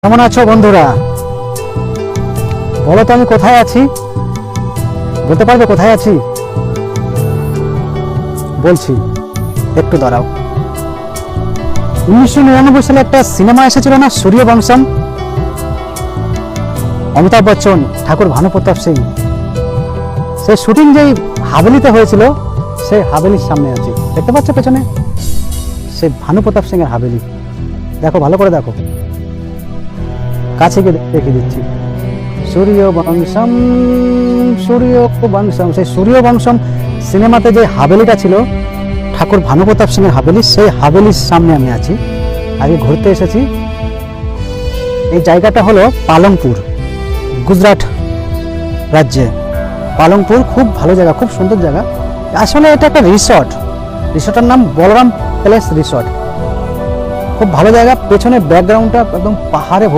কেমন আছো বন্ধুরা? বলো তো আমি কোথায় আছি? বলতে পারবে কোথায় আছি? বলছি, একটু দাঁড়াও। 1999 সালে একটা সিনেমা এসেছিল না, সূর্যবংশম? অমিতাভ বচ্চন, ঠাকুর ভানুপ্রতাপ সিং। সেই শুটিং যেই হাভেলিতে হয়েছিল, সেই হাভেলির সামনে আছি। দেখতে পাচ্ছ পেছনে? সেই ভানুপ্রতাপ সিং এর হাভেলি। দেখো, ভালো করে দেখো, কাছে গিয়ে দেখিয়ে দিচ্ছি। সূর্যবংশম, সূর্যবংশম। সেই সূর্যবংশম সিনেমাতে যে হাভেলিটা ছিল, ঠাকুর ভানুপ্রতাপ সিং এর হাভেলি, সেই হাভেলির সামনে আমি আছি। আগে ঘুরতে এসেছি। এই জায়গাটা হলো পালংপুর, গুজরাট রাজ্যে। পালংপুর খুব ভালো জায়গা, খুব সুন্দর জায়গা। আসলে এটা একটা রিসর্ট। রিসর্টের নাম বলরাম প্যালেস রিসর্ট। খুব ভালো জায়গা। পেছনে ব্যাকগ্রাউন্ডটা একদম পাহাড়ে